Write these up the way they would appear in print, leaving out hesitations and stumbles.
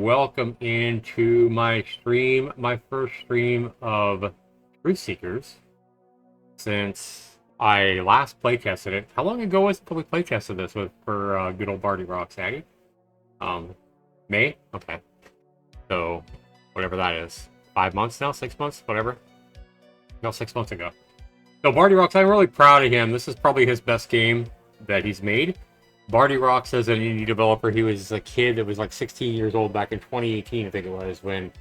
welcome into my stream, my first stream of Truth Seekers since I last playtested it. How long ago was it that we playtested this with for good old Barty Rocks, Aggie? May? Okay. So, whatever that is. 5 months now? 6 months? Whatever. No, 6 months ago. So, Barty Rocks, I'm really proud of him. This is probably his best game that he's made. Barty Rocks, as an indie developer, he was a kid that was like 16 years old back in 2018, I think it was, when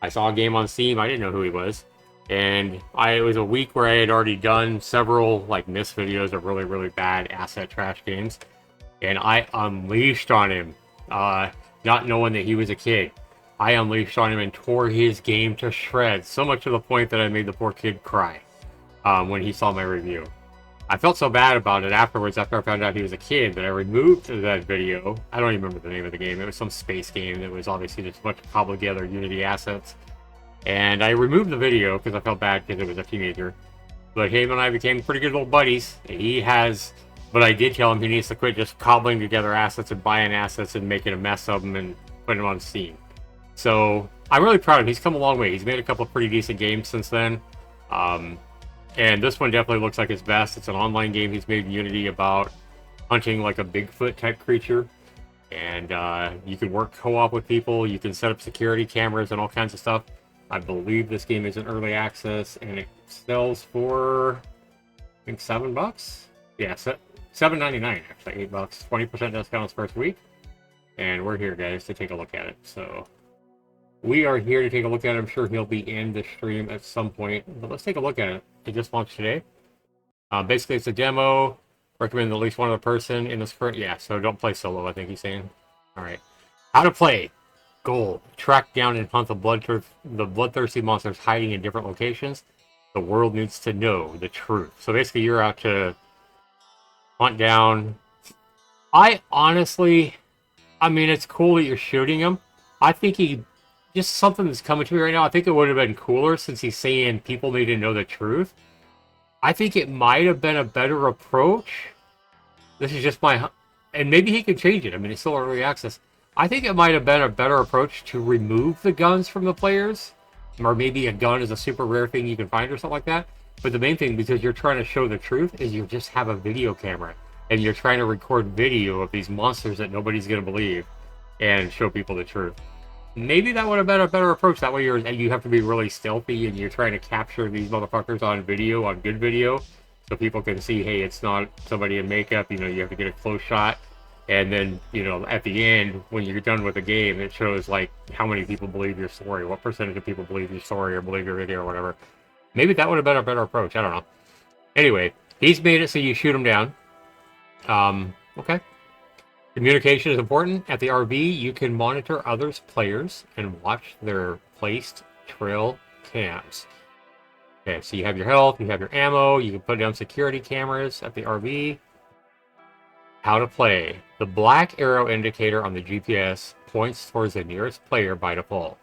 I saw a game on Steam. I didn't know who he was. And it was a week where I had already done several like missed videos of really, really bad asset trash games. And I unleashed on him, not knowing that he was a kid. I unleashed on him and tore his game to shreds, so much to the point that I made the poor kid cry when he saw my review. I felt so bad about it afterwards after I found out he was a kid that I removed that video. I don't even remember the name of the game. It was some space game that was obviously just a bunch of cobbled together Unity assets. And I removed the video because I felt bad because it was a teenager. But him and I became pretty good little buddies. But I did tell him he needs to quit just cobbling together assets and buying assets and making a mess of them and putting them on Steam. So I'm really proud of him. He's come a long way. He's made a couple of pretty decent games since then. And this one definitely looks like his best. It's an online game he's made in Unity about hunting like a Bigfoot type creature. And you can work co-op with people. You can set up security cameras and all kinds of stuff. I believe this game is in early access and it sells for, I think, $7. Yeah, $7.99 actually, $8. 20% discount its first week. And we're here, guys, to take a look at it. So we are here to take a look at it. I'm sure he'll be in the stream at some point. But let's take a look at it. It just launched today. Basically, it's a demo. Recommend at least one other person in this current. Yeah, so don't play solo, I think he's saying. All right. How to play. Goal. Track down and hunt the bloodthirsty monsters hiding in different locations. The world needs to know the truth. So basically, you're out to hunt down. I mean, it's cool that you're shooting him. I think just something that's coming to me right now. I think it would have been cooler since he's saying people need to know the truth. I think it might have been a better approach. This is just and maybe he could change it. I mean, it's still early access. I think it might have been a better approach to remove the guns from the players. Or maybe a gun is a super rare thing you can find or something like that. But the main thing, because you're trying to show the truth, is you just have a video camera. And you're trying to record video of these monsters that nobody's going to believe. And show people the truth. Maybe that would have been a better approach. That way you have to be really stealthy and you're trying to capture these motherfuckers on video, on good video. So people can see, hey, it's not somebody in makeup. You have to get a close shot. And then, at the end, when you're done with the game, it shows, like, how many people believe your story. What percentage of people believe your story or believe your video or whatever. Maybe that would have been a better approach. I don't know. Anyway, he's made it so you shoot him down. Okay. Communication is important. At the RV, you can monitor others' players and watch their placed trail cams. Okay, so you have your health, you have your ammo, you can put down security cameras at the RV. How to play. The black arrow indicator on the GPS points towards the nearest player by default.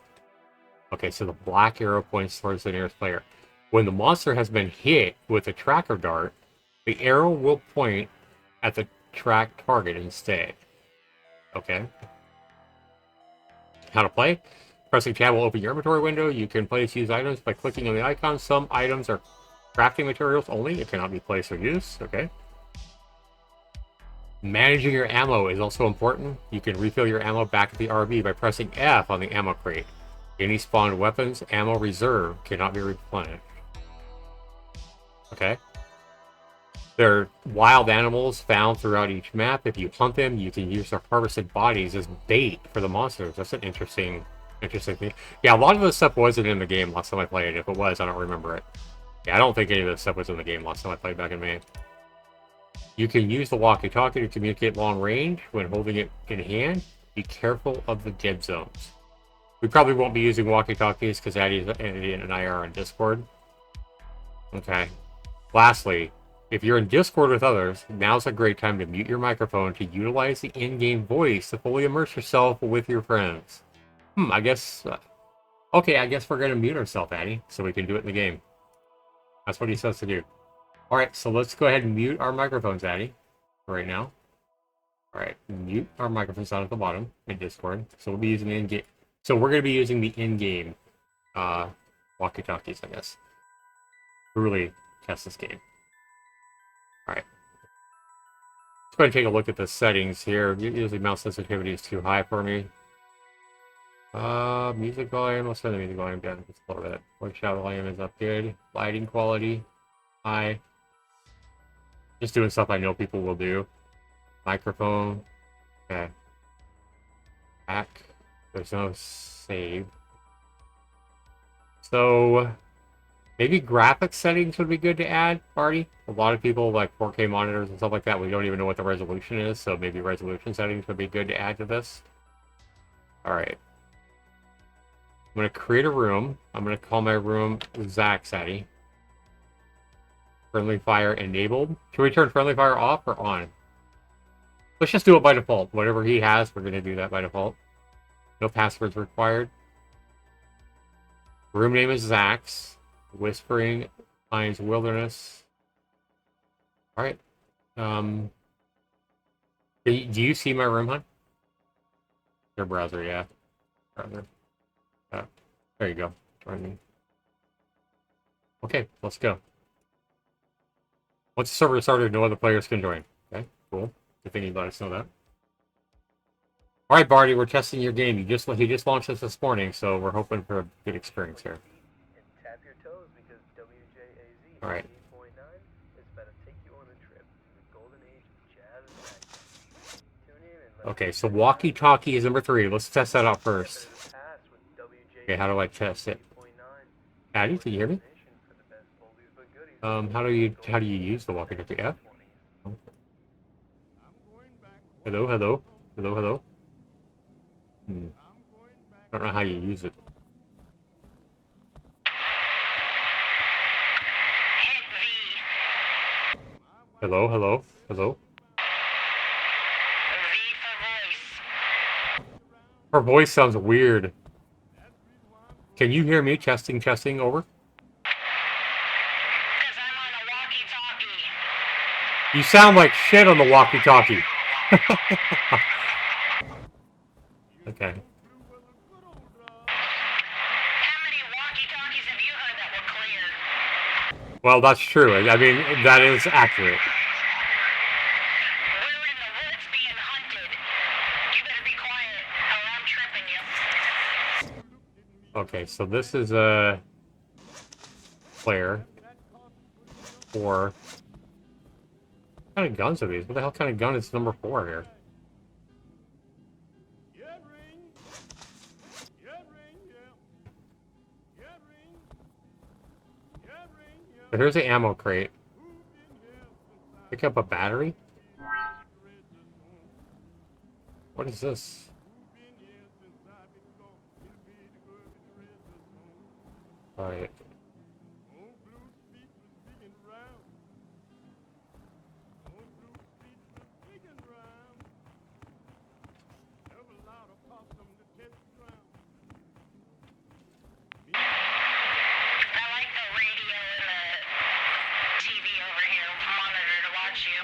Okay, so the black arrow points towards the nearest player. When the monster has been hit with a tracker dart, the arrow will point at the track target instead. Okay. How to play. Pressing tab will open your inventory window. You can place used items by clicking on the icon. Some items are crafting materials only. It cannot be placed or used. Okay. Managing your ammo is also important. You can refill your ammo back at the RV by pressing F on the ammo crate. Any spawned weapons, ammo reserve cannot be replenished. Okay. There are wild animals found throughout each map. If you hunt them, you can use their harvested bodies as bait for the monsters. That's an interesting thing. Yeah, a lot of this stuff wasn't in the game last time I played. If it was, I don't remember it. Yeah, I don't think any of this stuff was in the game last time I played back in May. You can use the walkie-talkie to communicate long range when holding it in hand. Be careful of the dead zones. We probably won't be using walkie-talkies because Addie and I are on Discord. Okay. Lastly, if you're in Discord with others, now's a great time to mute your microphone to utilize the in-game voice to fully immerse yourself with your friends. I guess... okay, I guess we're going to mute ourselves, Addie, so we can do it in the game. That's what he says to do. Alright, so let's go ahead and mute our microphones, Addie, right now. Alright, mute our microphones down at the bottom in Discord. So we'll be using the So we're going to be using the in-game walkie-talkies, I guess, to really test this game. Alright. Let's go ahead and take a look at the settings here. Usually mouse sensitivity is too high for me. Music volume, let's turn the music volume down just a little bit. Voice shout volume is up good. Lighting quality, high. Just doing stuff I know people will do. Microphone, okay. Back, there's no save. So, maybe graphics settings would be good to add, Barty. A lot of people like 4K monitors and stuff like that. We don't even know what the resolution is, so maybe resolution settings would be good to add to this. Alright. I'm going to create a room. I'm going to call my room Zach's Addy. Friendly fire enabled. Should we turn friendly fire off or on? Let's just do it by default. Whatever he has, we're going to do that by default. No passwords required. Room name is Zach's. Whispering Pines Wilderness. Alright. Do you see my room, hon? Your browser, yeah. Browser. There you go. Join me. Okay, let's go. Once the server is started, no other players can join. Okay, cool. Good thing you let us know that. Alright, Barty, we're testing your game. He just launched this morning, so we're hoping for a good experience here. Tap your toes because WJAZ Alright. 8.9 is about to take you on a trip to the golden age of jazz and rap. Tune in and let Okay, so walkie-talkie is number 3. Let's test that out first. pass with WJAZ Okay, how do I test it? 8.9. Addy, can you hear me? For the best oldies but goodies. How do you use the walkie-talkie? F? Hello, hello, hello, hello. I don't know how you use it. Hello, hello, hello. Her voice sounds weird. Can you hear me? Testing, testing, over. You sound like shit on the walkie-talkie. Okay. How many walkie-talkies have you heard that were cleared? Well, that's true. I mean, that is accurate. We're in the woods being hunted. You better be quiet, or I'm tripping you. Okay, so this is a player. 4. What kind of guns are these? What the hell kind of gun is number 4 here? So here's the ammo crate. Pick up a battery? What is this? Alright. I like the radio and the TV over here, monitor to watch you.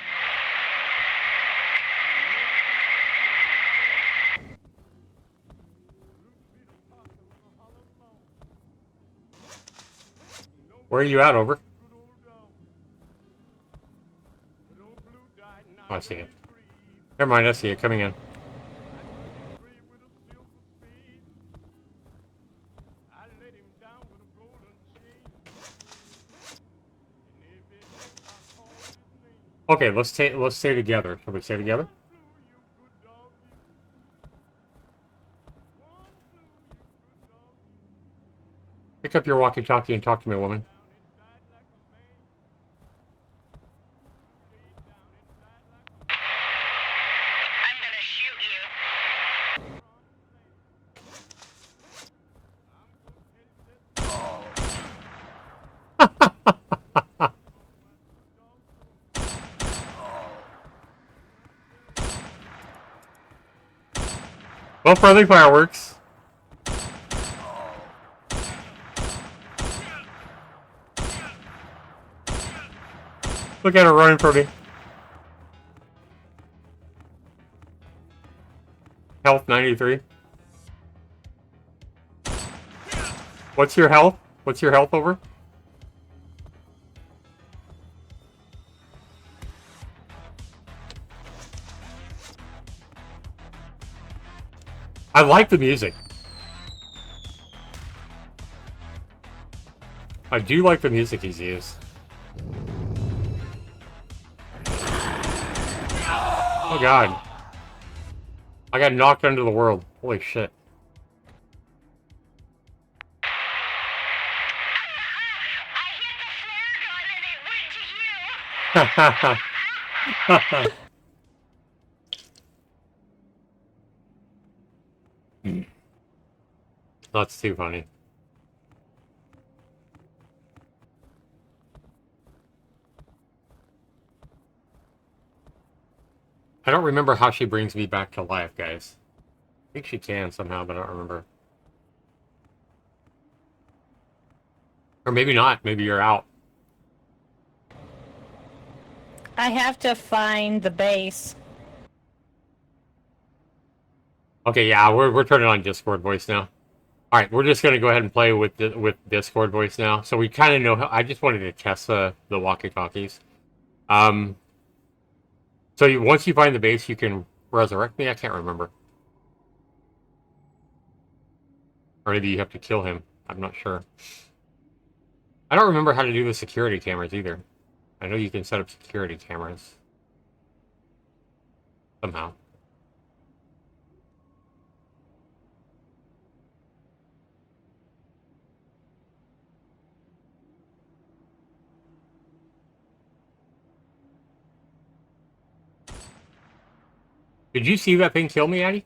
Where are you at, over? Oh, I see it. Never mind, I see it coming in. Okay, let's stay together. Shall we stay together? Pick up your walkie-talkie and talk to me, woman. I'm gonna shoot you. Well, friendly fireworks. Look at her running for me. Health 93. What's your health? What's your health over? I like the music. I do like the music he's used. Oh god. I got knocked under the world. Holy shit. I hit the flare gun and it went to you. That's too funny. I don't remember how she brings me back to life, guys. I think she can somehow, but I don't remember. Or maybe not. Maybe you're out. I have to find the base. Okay, yeah, we're turning on Discord voice now. All right, we're just gonna go ahead and play with Discord voice now. So we kind of know how. I just wanted to test the walkie-talkies. So once you find the base, you can resurrect me. I can't remember. Or maybe you have to kill him. I'm not sure. I don't remember how to do the security cameras either. I know you can set up security cameras. Somehow. Did you see that thing kill me, Addy?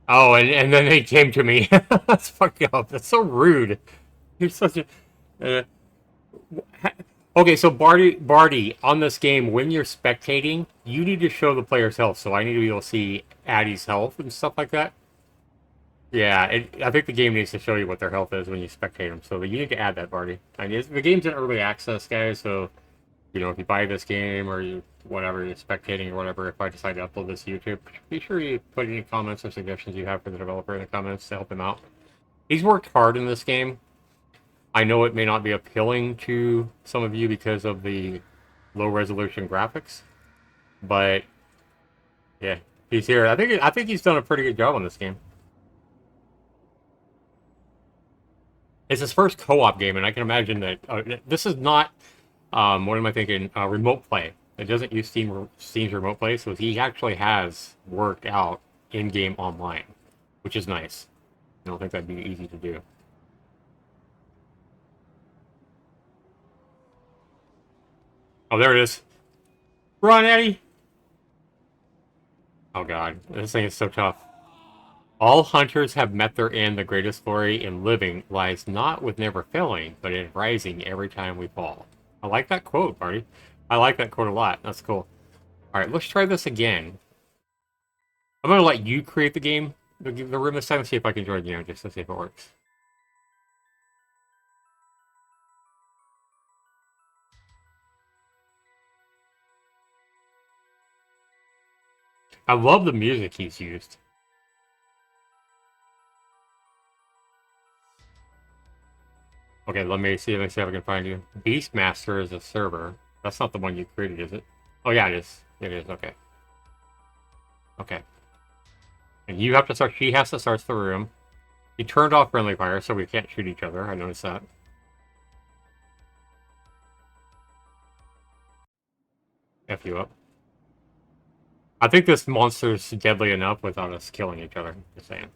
Oh, and then they came to me. That's fucked up. That's so rude. You're such a... okay, so Barty, on this game, when you're spectating, you need to show the player's health. So I need to be able to see Addy's health and stuff like that. Yeah, I think the game needs to show you what their health is when you spectate them. So you need to add that, Barty. I mean, the game's in early access, guys, so... You know, if you buy this game or you whatever you're spectating or whatever, if I decide to upload this to YouTube, be sure you put any comments or suggestions you have for the developer in the comments to help him out. He's worked hard in this game. I know it may not be appealing to some of you because of the low resolution graphics, but yeah, he's here. I think he's done a pretty good job on this game. It's his first co-op game, and I can imagine that this is not. What am I thinking? Remote play. It doesn't use Steam's remote play, so he actually has worked out in-game online, which is nice. I don't think that'd be easy to do. Oh, there it is. Run, Eddie! Oh god, this thing is so tough. All hunters have met their end. The greatest glory in living lies not with never failing, but in rising every time we fall. I like that quote, Barty. I like that quote a lot. That's cool. Alright, let's try this again. I'm going to let you create the game, the room this time, and see if I can join you, just to see if it works. I love the music he's used. Okay, let me see if I can find you. Beastmaster is a server. That's not the one you created, is it? Oh yeah, it is. It is, okay. Okay. And you have to start, she has to start the room. He turned off friendly fire, so we can't shoot each other. I noticed that. F you up. I think this monster's deadly enough without us killing each other. Just saying.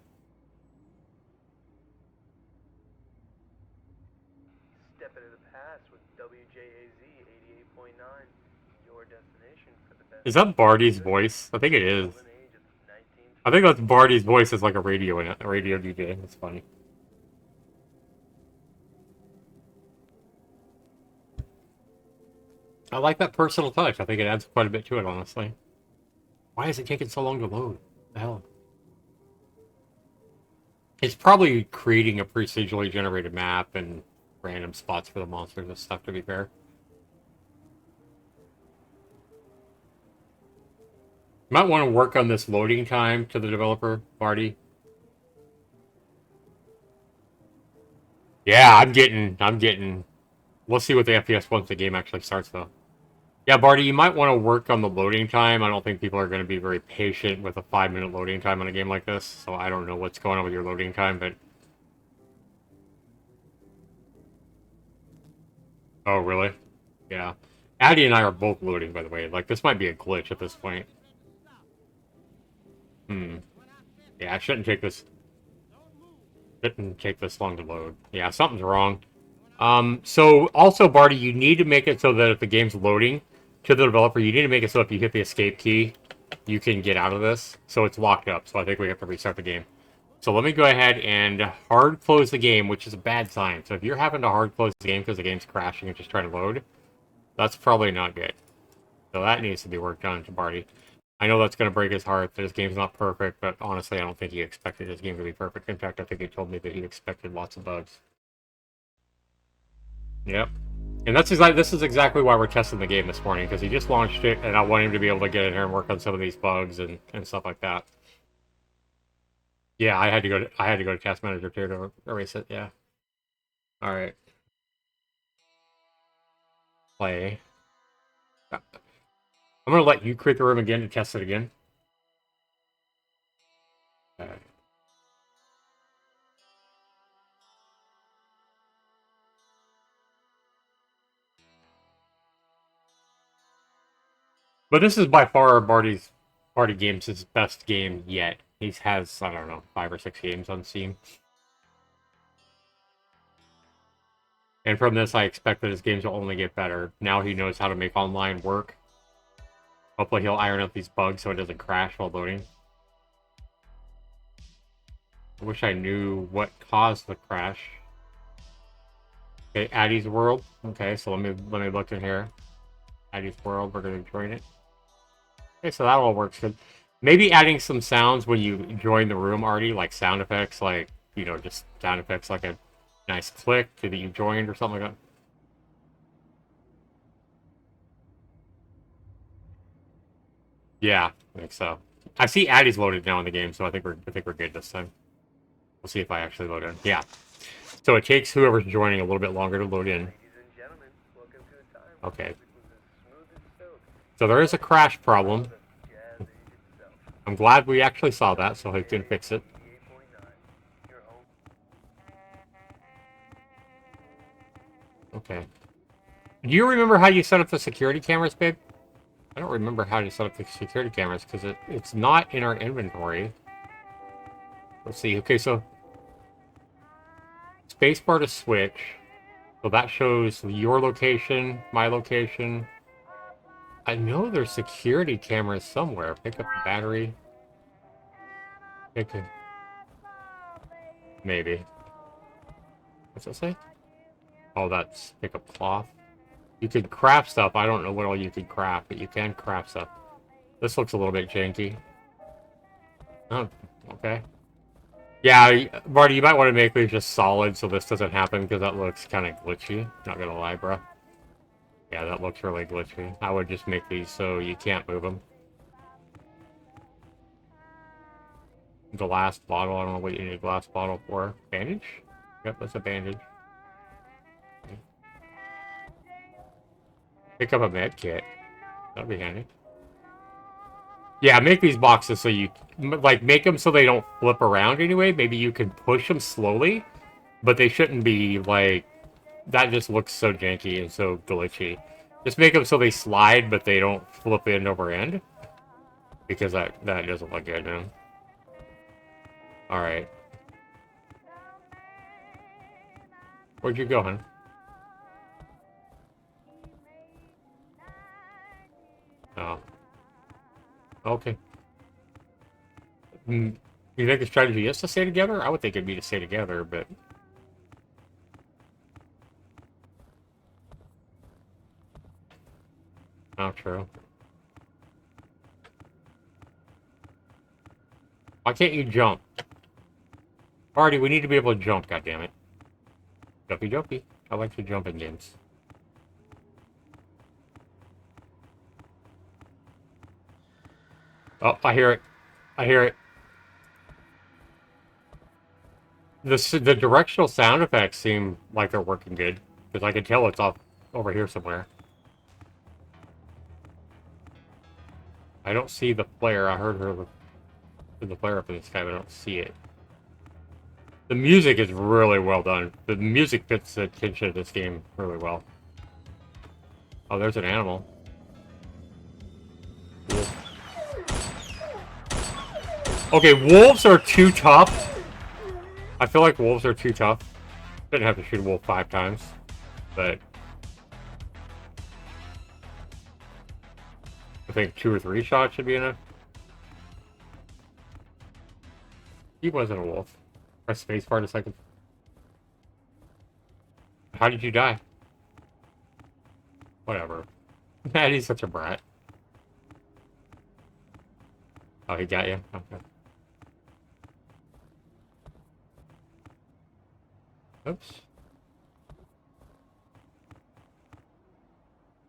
Step into the past with WJAZ 88.9. Your destination for the best. Is that Barty's voice? I think it is. Golden age of 19. I think that's Barty's voice as like a radio DJ. That's funny. I like that personal touch. I think it adds quite a bit to it, honestly. Why is it taking so long to load? What the hell? It's probably creating a procedurally generated map and random spots for the monsters and stuff, to be fair. You might want to work on this loading time to the developer, Barty. Yeah, I'm getting. We'll see what the FPS once the game actually starts, though. Yeah, Barty, you might want to work on the loading time. I don't think people are going to be very patient with a 5-minute loading time on a game like this, so I don't know what's going on with your loading time, but... Oh, really? Yeah. Addy and I are both loading, by the way. Like, this might be a glitch at this point. Hmm. Yeah, I shouldn't take this... Shouldn't take this long to load. Yeah, something's wrong. So, also, Barty, you need to make it so that if the game's loading to the developer, you need to make it so if you hit the escape key, you can get out of this. So it's locked up, so I think we have to restart the game. So let me go ahead and hard close the game, which is a bad sign. So if you're having to hard close the game because the game's crashing and just trying to load, that's probably not good. So that needs to be worked on to Barty. I know that's going to break his heart that his game's not perfect, but honestly, I don't think he expected his game to be perfect. In fact, I think he told me that he expected lots of bugs. Yep. And this is exactly why we're testing the game this morning, because he just launched it, and I want him to be able to get in here and work on some of these bugs and stuff like that. Yeah, I had to go to Task Manager too to erase it, yeah. Alright. Play. I'm gonna let you create the room again to test it again. Okay. But this is by far Barty Games' best game yet. He has, I don't know, 5 or 6 games on Steam. And from this, I expect that his games will only get better. Now he knows how to make online work. Hopefully he'll iron out these bugs so it doesn't crash while loading. I wish I knew what caused the crash. Okay, Addy's World. Okay, so let me look in here. Addy's World, we're gonna join it. Okay, so that all works good. Maybe adding some sounds when you join the room already, like sound effects, like, you know, just sound effects like a nice click that you joined or something like that. Yeah, I think so. I see Addy's loaded now in the game, so I think we're good this time. We'll see if I actually load in. Yeah. So it takes whoever's joining a little bit longer to load in. Ladies and gentlemen, welcome to a time when Okay. music was as smooth as silk. So there is a crash problem. The jazz age itself. I'm glad we actually saw that, so I can fix it. 88.9, your home. Okay. Do you remember how you set up the security cameras, babe? I don't remember how to set up the security cameras because it's not in our inventory. Let's see. Okay, so spacebar to switch. So that shows your location, my location. I know there's security cameras somewhere. Pick up the battery. Pick a... Maybe. What's that say? Oh, that's pick up cloth. You could craft stuff. I don't know what all you could craft, but you can craft stuff. This looks a little bit janky. Oh, okay. Yeah, Barty, you might want to make these just solid so this doesn't happen because that looks kind of glitchy. Not gonna lie, bro. Yeah, that looks really glitchy. I would just make these so you can't move them. Glass bottle. I don't know what you need a glass bottle for. Bandage? Yep, that's a bandage. Pick up a med kit. That'd be handy. Yeah, make these boxes so you... Like, make them so they don't flip around anyway. Maybe you can push them slowly. But they shouldn't be, like... That just looks so janky and so glitchy. Just make them so they slide, but they don't flip end over end. Because that doesn't look good, man. Alright. Where'd you go, hon? Oh. Okay. You think the strategy is to stay together? I would think it'd be to stay together, but... Not true. Why can't you jump? Barty, we need to be able to jump, goddammit. Jumpy jumpy. I like to jump in games. Oh, I hear it. I hear it. The directional sound effects seem like they're working good because I can tell it's off over here somewhere. I don't see the flare. I heard the flare up in the sky, but I don't see it. The music is really well done. The music fits the tension of this game really well. Oh, there's an animal. Wolf. Okay, wolves are too tough. I feel like wolves are too tough. Didn't have to shoot a wolf 5 times, but I think 2 or 3 shots should be enough. He wasn't a wolf. Press spacebar a second. How did you die? Whatever. Man, he's such a brat. Oh, he got you? Okay. Oops.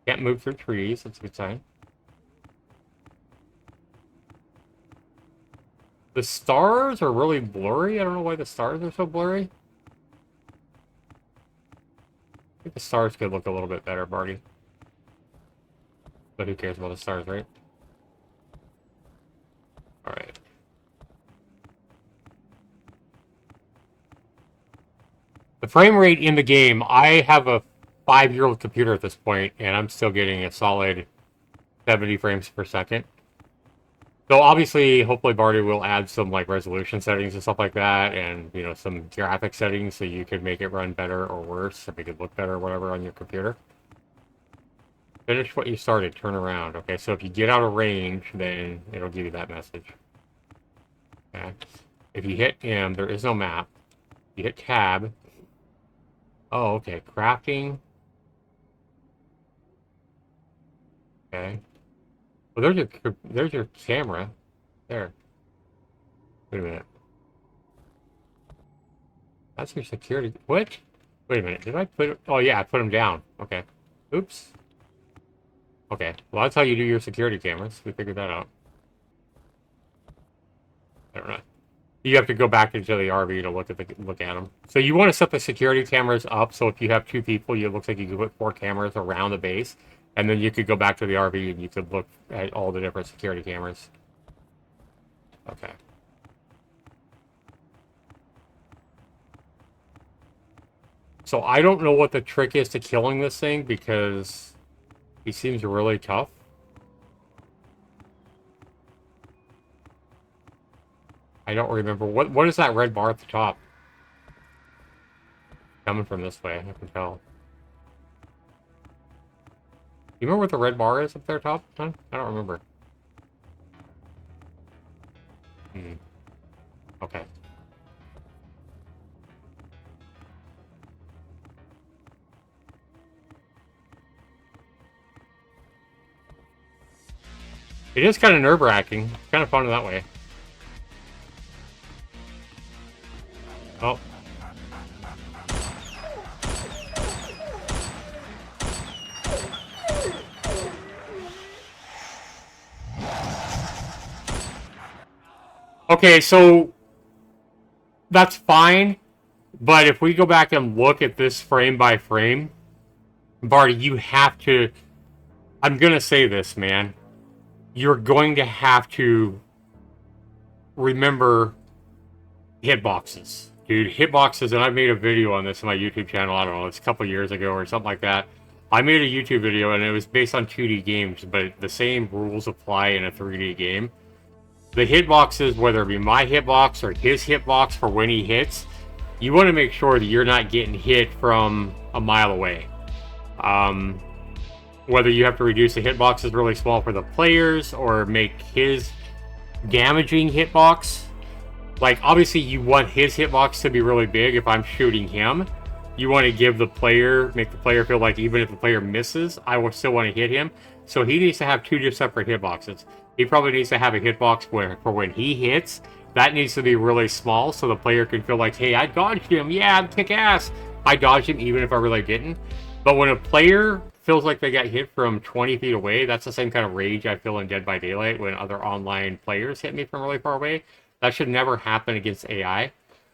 Can't move through trees. That's a good sign. The stars are really blurry. I don't know why the stars are so blurry. I think the stars could look a little bit better, Barty. But who cares about the stars, right? Alright. The frame rate in the game, I have a 5-year-old computer at this point, and I'm still getting a solid 70 frames per second. So obviously, hopefully Barty will add some like resolution settings and stuff like that, and you know, some graphic settings so you can make it run better or worse, make it look better or whatever on your computer. Finish what you started, turn around. Okay, so if you get out of range, then it'll give you that message. Okay. If you hit M, there is no map. You hit tab. Oh, okay, crafting. Okay. Well, there's your camera. There. Wait a minute. That's your security. What? Wait a minute. Did I put it? Oh, yeah, I put them down. Okay. Oops. Okay. Well, that's how you do your security cameras. We figured that out. I don't know. You have to go back into the RV to look at them. So you want to set the security cameras up. So if you have 2 people, it looks like you could put 4 cameras around the base. And then you could go back to the RV and you could look at all the different security cameras. Okay. So I don't know what the trick is to killing this thing because he seems really tough. I don't remember. What is that red bar at the top? Coming from this way, I can tell. You remember what the red bar is up there top? Huh? I don't remember. Okay. It is kind of nerve-wracking. It's kind of fun that way. Oh. Okay, so that's fine, but if we go back and look at this frame by frame, Barty, you have to... I'm gonna say this, man. You're going to have to remember hitboxes. Dude, hitboxes, and I made a video on this on my YouTube channel, I don't know, it's a couple years ago or something like that. I made a YouTube video, and it was based on 2D games, but the same rules apply in a 3D game. The hitboxes, whether it be my hitbox or his hitbox for when he hits, you want to make sure that you're not getting hit from a mile away. Whether you have to reduce the hitboxes really small for the players or make his damaging hitbox. Like, obviously you want his hitbox to be really big if I'm shooting him. You want to give the player, make the player feel like even if the player misses, I will still want to hit him. So he needs to have 2 separate hitboxes. He probably needs to have a hitbox for when he hits. That needs to be really small so the player can feel like, hey, I dodged him. Yeah, I'm kick-ass. I dodged him even if I really didn't. But when a player feels like they got hit from 20 feet away, that's the same kind of rage I feel in Dead by Daylight when other online players hit me from really far away. That should never happen against AI.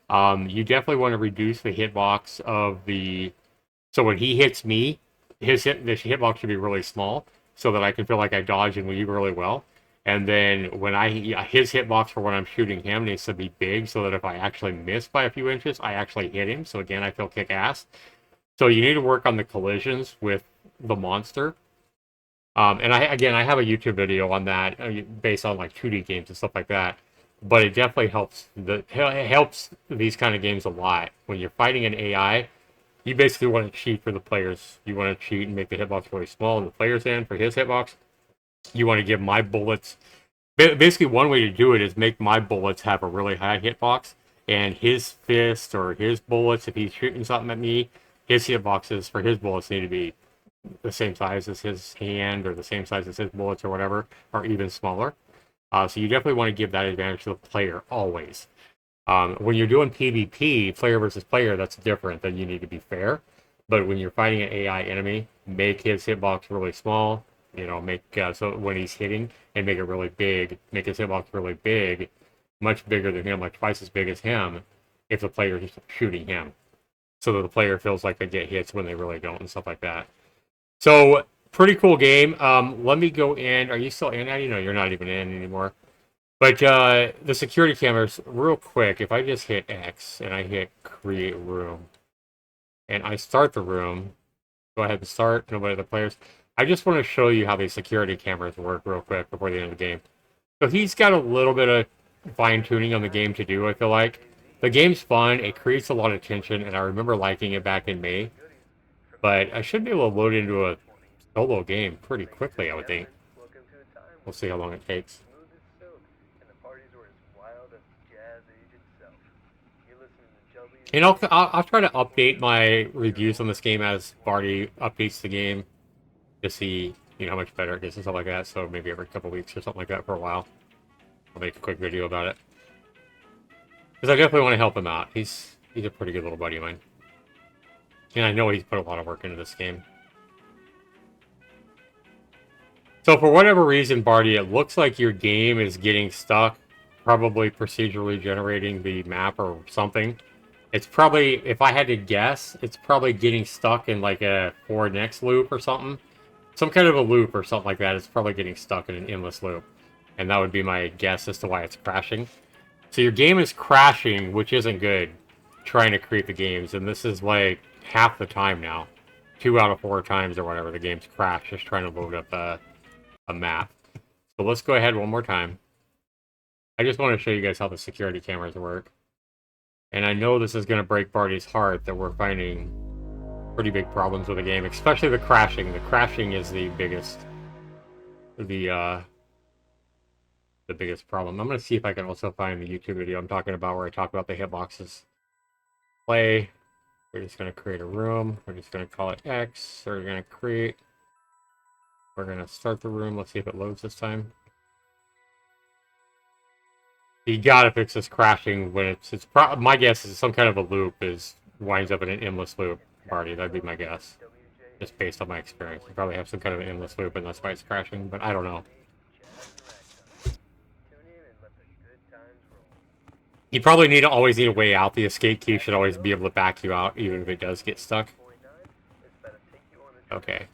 You definitely want to reduce the hitbox of the. So when he hits me, the hitbox should be really small, so that I can feel like I dodge and weave really well. And then when his hitbox for when I'm shooting him needs to be big, so that if I actually miss by a few inches, I actually hit him. So again, I feel kick ass. So you need to work on the collisions with the monster. And I have a YouTube video on that based on like 2D games and stuff like that. But it definitely it helps these kind of games a lot. When you're fighting an AI, you basically want to cheat for the players. You want to cheat and make the hitbox really small in the player's end for his hitbox. You want to give my bullets. Basically, one way to do it is make my bullets have a really high hitbox, and his fist or his bullets, if he's shooting something at me, his hitboxes for his bullets need to be the same size as his hand or the same size as his bullets or whatever, or even smaller. So you definitely want to give that advantage to the player always. When you're doing PvP, player versus player, that's different. Then you need to be fair. But when you're fighting an AI enemy, make his hitbox really small. You know, make so when he's hitting and make it really big, make his hitbox really big, much bigger than him, like twice as big as him, if the player is shooting him, so that the player feels like they get hits when they really don't and stuff like that. So pretty cool game. Let me go in. Are you still in? You know, you're not even in anymore. But the security cameras, real quick, if I just hit X and I hit create room and I start the room, go ahead and start, nobody other players. I just want to show you how these security cameras work real quick before the end of the game. So he's got a little bit of fine tuning on the game to do, I feel like. The game's fun, it creates a lot of tension, and I remember liking it back in May. But I should be able to load into a solo game pretty quickly, I would think. Welcome to a time We'll see how long it takes. smooth as silk, and the parties were as wild as the jazz age itself. You're listening to W. And I'll try to update my reviews on this game as Barty updates the game to see, you know, how much better it gets and stuff like that. So maybe every couple weeks or something like that for a while. I'll make a quick video about it. Because I definitely want to help him out. He's a pretty good little buddy of mine. And I know he's put a lot of work into this game. So for whatever reason, Barty, it looks like your game is getting stuck. Probably procedurally generating the map or something. It's probably, if I had to guess, it's probably getting stuck in like a forward next loop or something. Some kind of a loop or something like that. It's probably getting stuck in an endless loop. And that would be my guess as to why it's crashing. So your game is crashing, which isn't good, trying to create the games. And this is like half the time now. 2 out of 4 times or whatever, the game's crashed just trying to load up a map. So let's go ahead one more time. I just want to show you guys how the security cameras work. And I know this is going to break Barty's heart that we're finding pretty big problems with the game, especially the crashing. The crashing is the biggest problem. I'm going to see if I can also find the YouTube video I'm talking about where I talk about the hitboxes. Play. We're just going to create a room. We're just going to call it X. We're going to create. We're going to start the room. Let's see if it loads this time. You gotta fix this crashing when my guess is some kind of a loop winds up in an endless loop, Barty. That'd be my guess. Just based on my experience. You probably have some kind of an endless loop and that's why it's crashing, but I don't know. Tune in and let the good times roll. You probably always need a way out. The escape key should always be able to back you out, even if it does get stuck. Okay.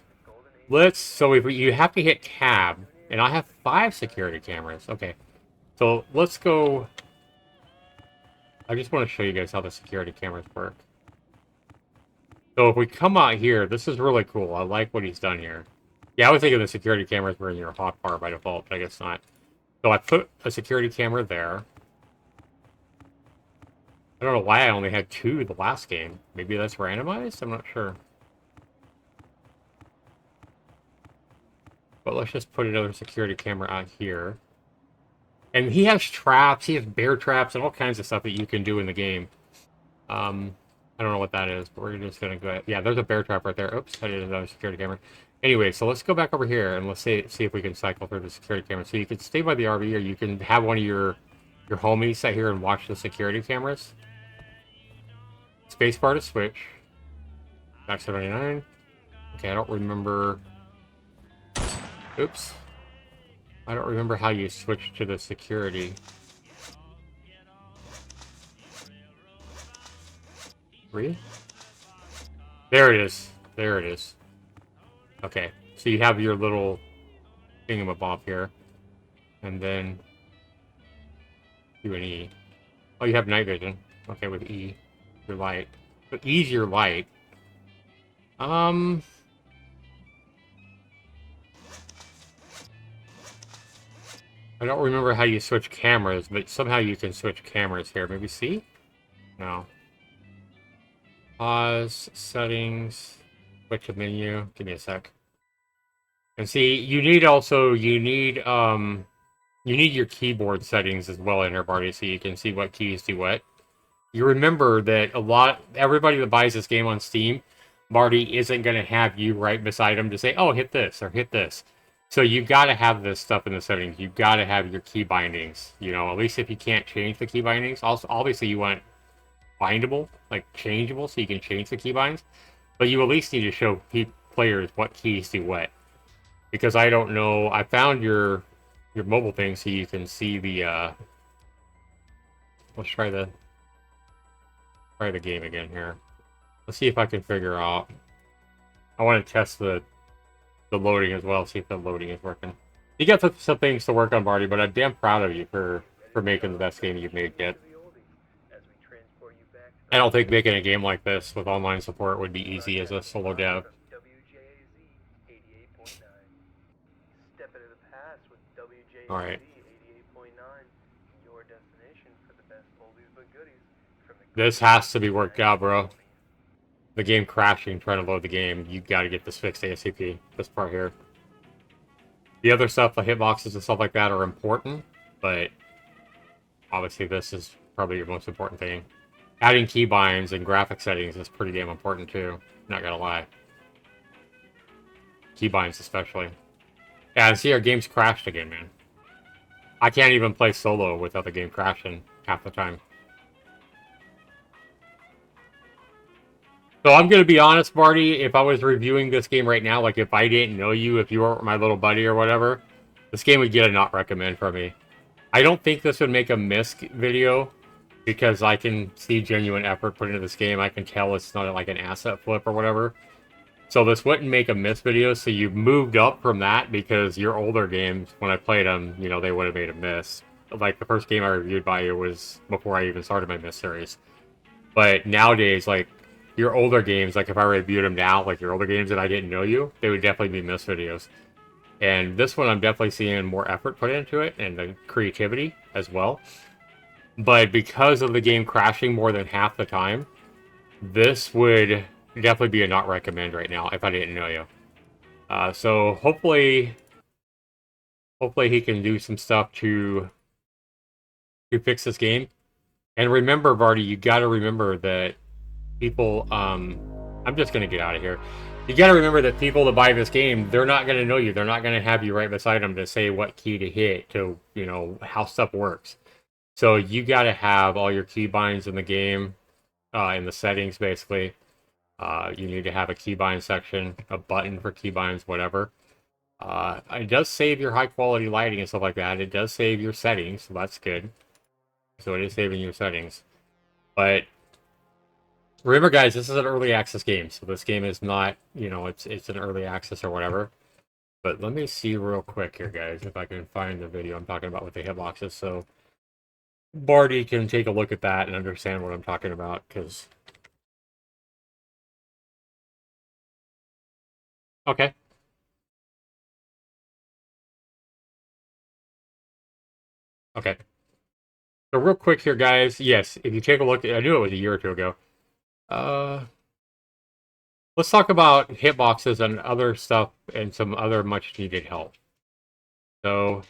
So if you have to hit tab, and I have 5 security cameras. Okay. So let's go. I just want to show you guys how the security cameras work. So if we come out here, this is really cool. I like what he's done here. Yeah, I was thinking the security cameras were in your hotbar by default, but I guess not. So I put a security camera there. I don't know why I only had 2 the last game. Maybe that's randomized? I'm not sure. But let's just put another security camera out here. And he has traps, he has bear traps, and all kinds of stuff that you can do in the game. I don't know what that is, but we're just going to go ahead. Yeah, there's a bear trap right there. Oops, I did another security camera. Anyway, so let's go back over here, and let's see if we can cycle through the security camera. So you can stay by the RV, or you can have one of your homies sit here and watch the security cameras. Spacebar to switch. Back 79. Okay, I don't remember... Oops. I don't remember how you switch to the security. 3? There it is. There it is. Okay, so you have your little thingamabob here. And then do an E. Oh, you have night vision. Okay, with E. Your light. So E's your light. I don't remember how you switch cameras, but somehow you can switch cameras here. Maybe C? No. Pause, settings, switch to menu. Give me a sec. And see, you need your keyboard settings as well in here, Barty, so you can see what keys do what. You remember that everybody that buys this game on Steam, Barty isn't going to have you right beside them to say, oh, hit this or hit this. So you've got to have this stuff in the settings. You've got to have your key bindings. You know, at least if you can't change the key bindings. Also, obviously, you want bindable, like changeable, so you can change the key bindings. But you at least need to show players what keys do what. Because I don't know. I found your mobile thing so you can see the. Let's try the game again here. Let's see if I can figure out. I want to test the loading as well, see if the loading is working. You got some things to work on, Barty, but I'm damn proud of you for making the best game you've made yet. I don't think making a game like this with online support would be easy as a solo dev. Alright. This has to be worked out, bro. The game crashing, trying to load the game. You got to get this fixed ASAP. This part here. The other stuff, the hitboxes and stuff like that, are important, but obviously this is probably your most important thing. Adding keybinds and graphic settings is pretty damn important too. Not gonna lie. Keybinds especially. Yeah, and see, our game's crashed again, man. I can't even play solo without the game crashing half the time. So I'm going to be honest, Barty, if I was reviewing this game right now, like if I didn't know you, if you were my little buddy or whatever, this game would get a not recommend from me. I don't think this would make a miss video, because I can see genuine effort put into this game. I can tell it's not like an asset flip or whatever. So this wouldn't make a miss video, so you've moved up from that, because your older games, when I played them, you know, they would have made a miss. Like, the first game I reviewed by you was before I even started my miss series. But nowadays, like, your older games, like if I reviewed them now, like your older games that I didn't know you, they would definitely be miss videos. And this one, I'm definitely seeing more effort put into it, and the creativity as well. But because of the game crashing more than half the time, this would definitely be a not recommend right now if I didn't know you. So hopefully he can do some stuff to fix this game. And remember, Barty, you got to remember that people, I'm just going to get out of here. You got to remember that people that buy this game, they're not going to know you. They're not going to have you right beside them to say what key to hit, to, you know, how stuff works. So you got to have all your keybinds in the game, in the settings, basically. You need to have a keybind section, a button for keybinds, whatever. It does save your high-quality lighting and stuff like that. It does save your settings, so that's good. So it is saving your settings. But remember, guys, this is an early access game, so this game is not, you know, it's an early access or whatever. But let me see real quick here, guys, if I can find the video I'm talking about with the hitboxes, so Barty can take a look at that and understand what I'm talking about, because... Okay. Okay. So real quick here, guys, yes, if you take a look, I knew it was a year or two ago. Let's talk about hitboxes and other stuff and some other much needed help. So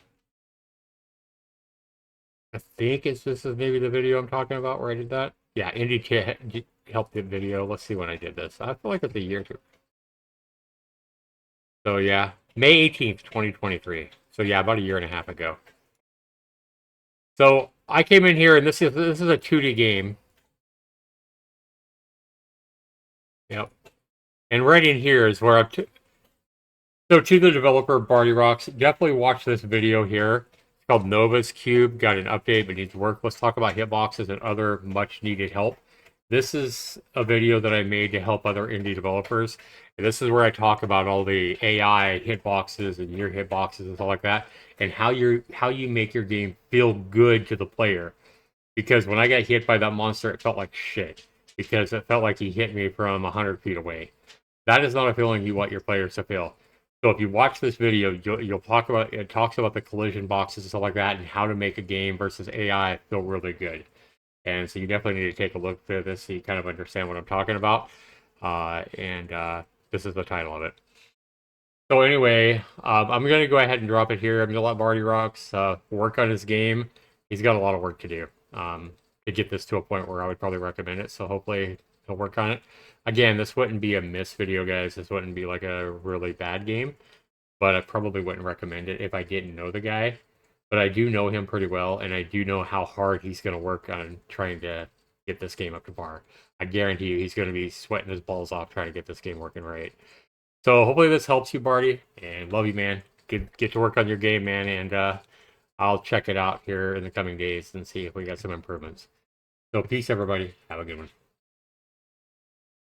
I think this is maybe the video I'm talking about where I did that. Yeah, Indie helped the video. Let's see when I did this. I feel like it's a year or two. So yeah, May 18th, 2023. So yeah, about a year and a half ago. So I came in here, and this is a 2D game. Yep. And right in here is where I'm... So to the developer, Barty Rocks, definitely watch this video here. It's called Nova's Cube. Got an update, but needs work. Let's talk about hitboxes and other much needed help. This is a video that I made to help other indie developers. And this is where I talk about all the AI hitboxes and your hitboxes and stuff like that, and how you make your game feel good to the player. Because when I got hit by that monster, it felt like shit. Because it felt like he hit me from 100 feet away. That is not a feeling you want your players to feel. So if you watch this video, you'll talk about it talks about the collision boxes and stuff like that, and how to make a game versus AI feel really good. And so you definitely need to take a look at this so you kind of understand what I'm talking about. This is the title of it. So anyway, I'm going to go ahead and drop it here. I'm going to let Barty Rocks work on his game. He's got a lot of work to do to get this to a point where I would probably recommend it. So hopefully he'll work on it. Again, this wouldn't be a miss video, guys. This wouldn't be like a really bad game. But I probably wouldn't recommend it if I didn't know the guy. But I do know him pretty well, and I do know how hard he's going to work on trying to get this game up to par. I guarantee you he's going to be sweating his balls off trying to get this game working right. So hopefully this helps you, Barty, and love you, man. Get to work on your game, man, and I'll check it out here in the coming days and see if we got some improvements. So peace, everybody. Have a good one.